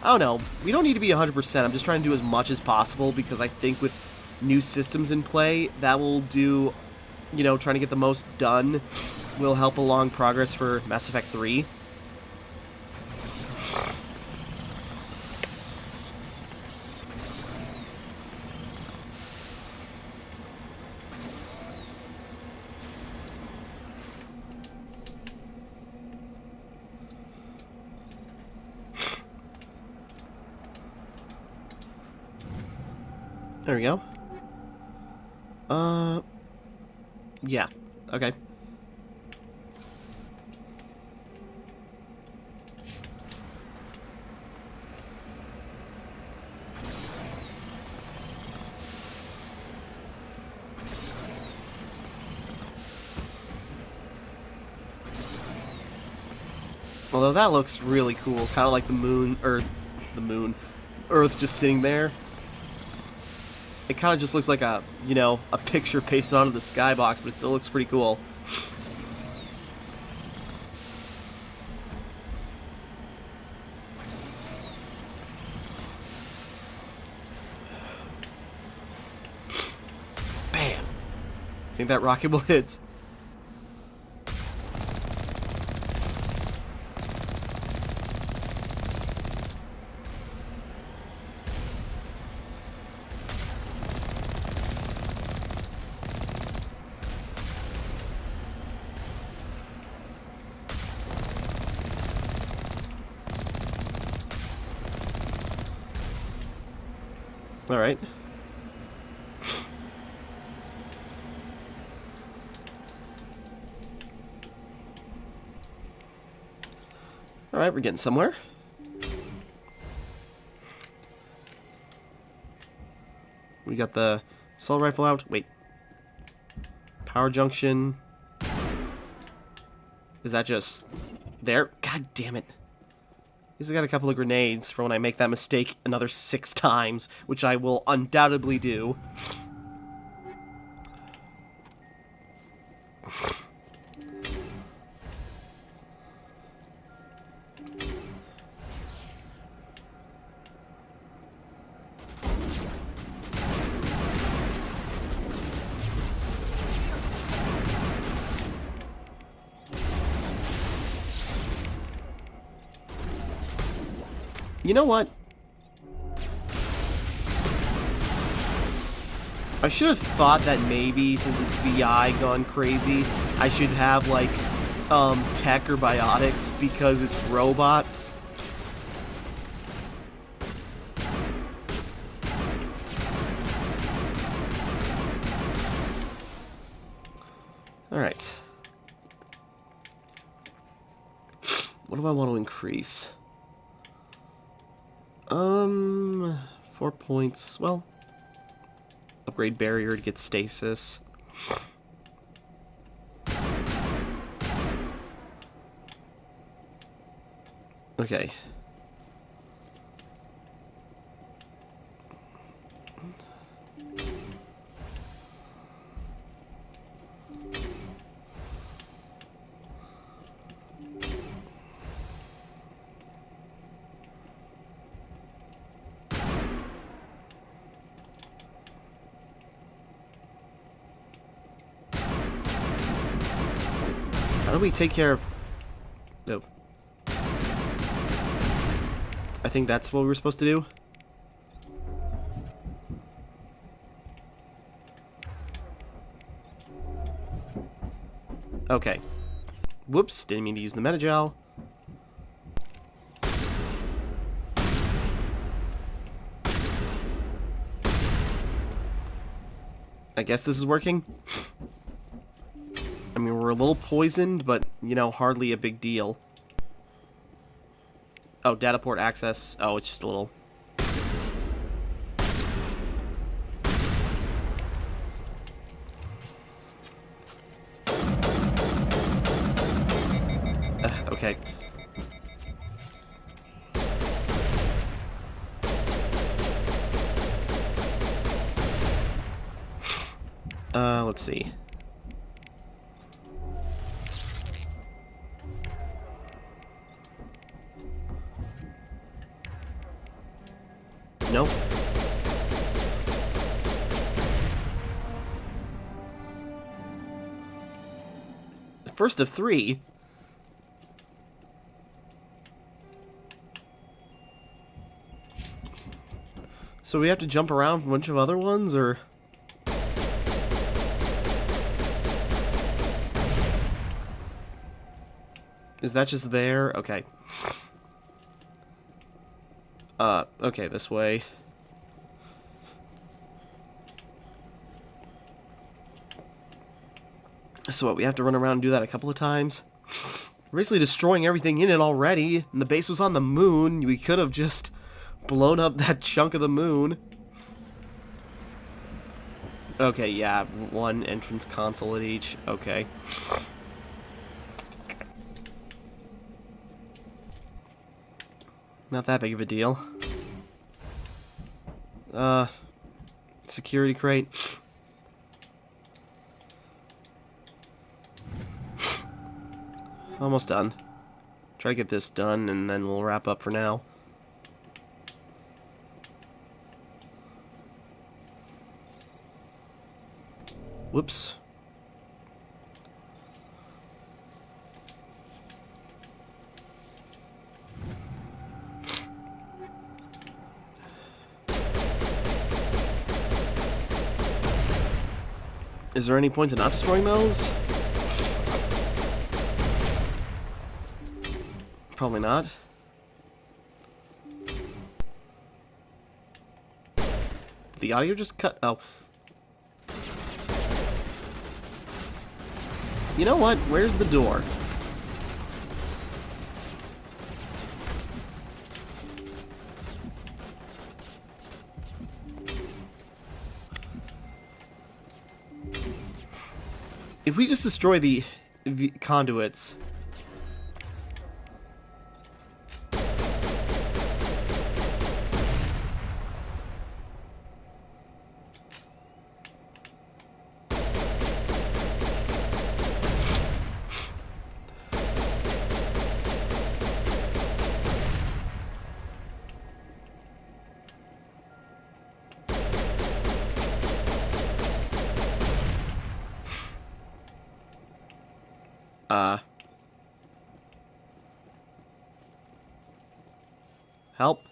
I don't know. We don't need to be 100%. I'm just trying to do as much as possible because I think with new systems in play, that will do, you know, trying to get the most done will help along progress for Mass Effect 3. There we go. Yeah. Okay. Although that looks really cool, kind of like the moon, or the moon, Earth just sitting there. It kind of just looks like a, you know, a picture pasted onto the skybox, but it still looks pretty cool. Bam! Think that rocket will hit. Alright. Alright, we're getting somewhere. We got the assault rifle out. Wait. Power junction. Is that just there? God damn it. At least I got a couple of grenades for when I make that mistake another 6 times, which I will undoubtedly do. You know what? I should have thought that maybe, since it's VI gone crazy, I should have, like, tech or biotics because it's robots. Alright. What do I want to increase? 4 points. Well, upgrade barrier to get stasis. Okay. How do we take care of... No. I think that's what we were supposed to do. Okay. Whoops, didn't mean to use the metagel. I guess this is working. I mean, we're a little poisoned, but, you know, hardly a big deal. Oh, data port access. Oh, it's just a little... okay. Let's see. Nope. First of 3. So we have to jump around a bunch of other ones, or... Is that just there? Okay. Okay, this way. So what, we have to run around and do that a couple of times? We're basically destroying everything in it already, and the base was on the moon. We could have just blown up that chunk of the moon. Okay, yeah, 1 entrance console at each. Okay. Not that big of a deal. Security crate. Almost done. Try to get this done, and then we'll wrap up for now. Whoops. Is there any point in not destroying those? Probably not. the audio just cut? Oh. You know what? Where's the door? If we just destroy the conduits... Help.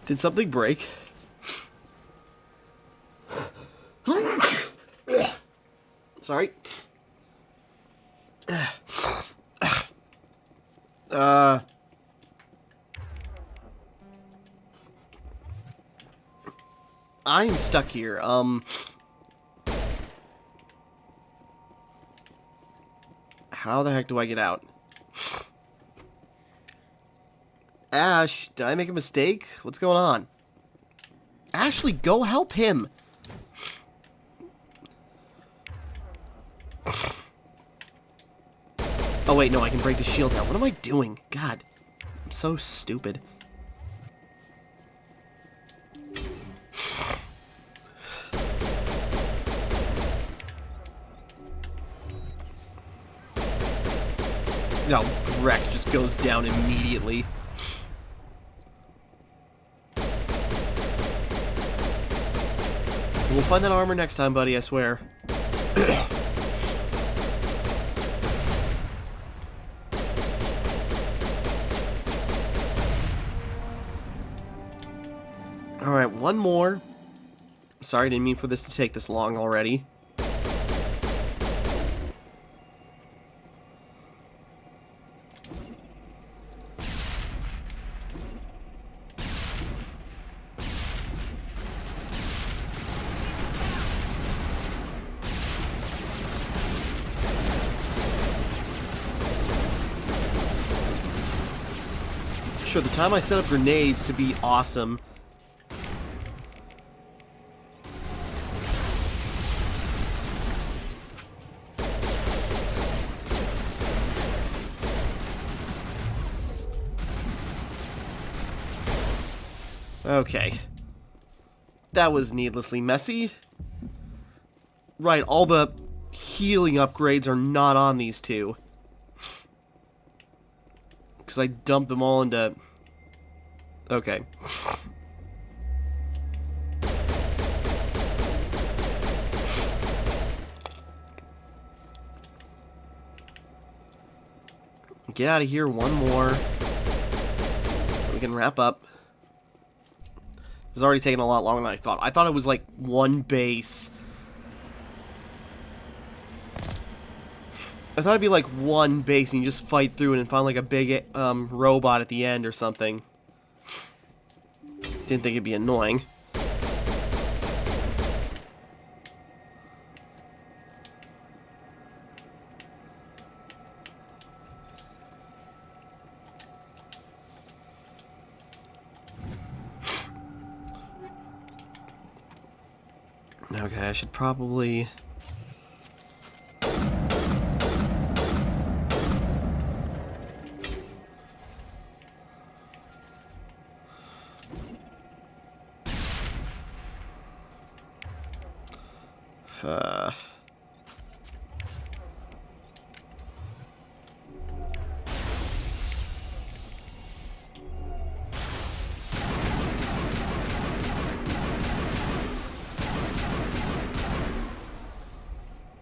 Did something break? Sorry. I'm stuck here. How the heck do I get out? Ash, did I make a mistake? What's going on? Ashley, go help him. Oh wait, no, I can break the shield now. What am I doing? God, I'm so stupid. No, Rex just goes down immediately. We'll find that armor next time, buddy, I swear. Alright, one more. Sorry, didn't mean for this to take this long already. Sure, the time I set up grenades to be awesome. Okay. That was needlessly messy. Right, all the healing upgrades are not on these two. Because I dumped them all into... Okay. Get out of here, one more. We can wrap up. It's already taken a lot longer than I thought. I thought it was like one base. I thought it'd be like one base and you just fight through it and find like a big robot at the end or something. Didn't think it'd be annoying. Okay, I should probably...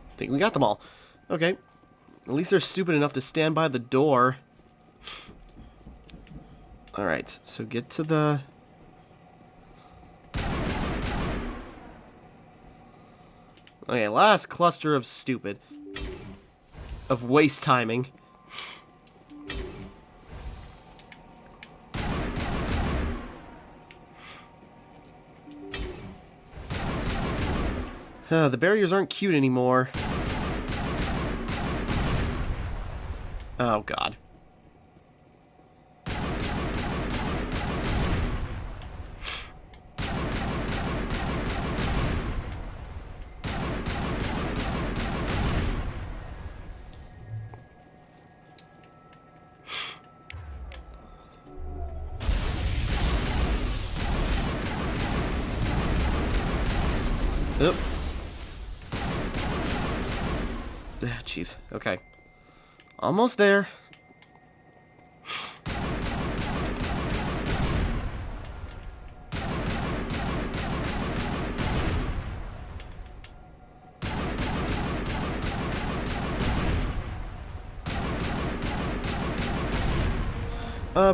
I think we got them all. Okay. At least they're stupid enough to stand by the door. Alright, so get to the... Okay, last cluster of stupid. of waste timing. The barriers aren't cute anymore. Oh, God. Oop. Jeez. Okay. Almost there.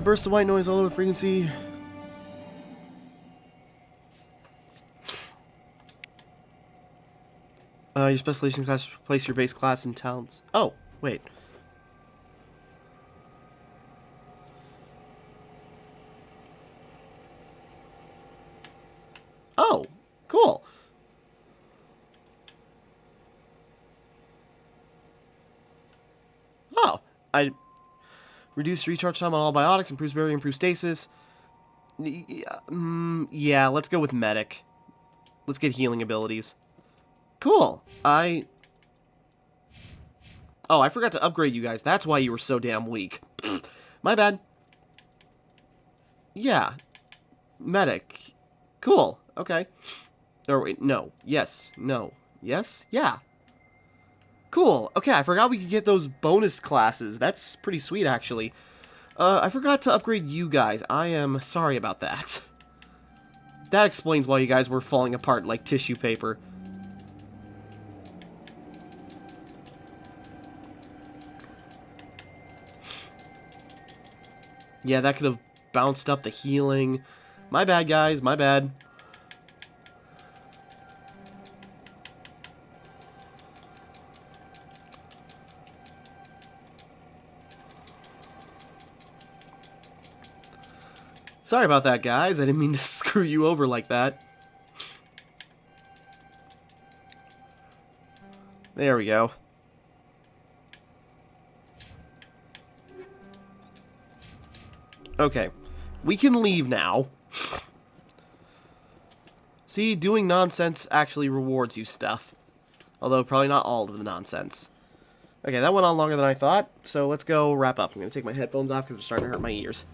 Burst of white noise all over the frequency. Your specialization class replace your base class in talents. Oh, wait. Oh, cool. Oh, I reduce recharge time on all biotics, improves barrier, improves stasis. Yeah, let's go with medic. Let's get healing abilities. Cool. Oh, I forgot to upgrade you guys. That's why you were so damn weak. My bad. Yeah. Medic. Cool. Okay. Or wait, no. Yes. No. Yes? Yeah. Cool. Okay, I forgot we could get those bonus classes. That's pretty sweet, actually. I forgot to upgrade you guys. I am sorry about that. That explains why you guys were falling apart like tissue paper. Yeah, that could have bounced up the healing. My bad, guys. My bad. Sorry about that, guys. I didn't mean to screw you over like that. There we go. Okay. We can leave now. See, doing nonsense actually rewards you stuff. Although, probably not all of the nonsense. Okay, that went on longer than I thought, so let's go wrap up. I'm going to take my headphones off because they're starting to hurt my ears.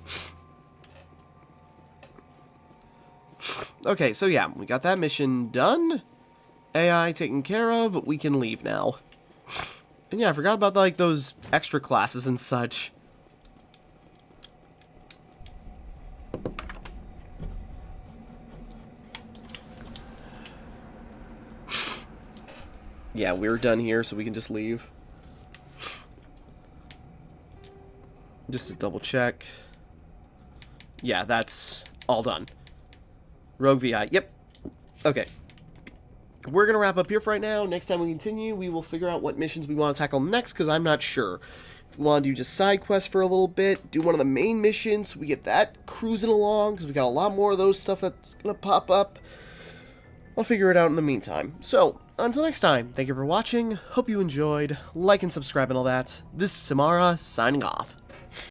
Okay, so yeah, we got that mission done. AI taken care of. We can leave now. And yeah, I forgot about like those extra classes and such. Yeah, we're done here, so we can just leave. Just to double check. Yeah, that's all done. Rogue VI. Yep. Okay. We're going to wrap up here for right now. Next time we continue, we will figure out what missions we want to tackle next, because I'm not sure. If we want to do just side quests for a little bit, do one of the main missions, so we get that cruising along, because we got a lot more of those stuff that's going to pop up. I'll figure it out in the meantime. So, until next time, thank you for watching. Hope you enjoyed. Like and subscribe and all that. This is Timmara, signing off.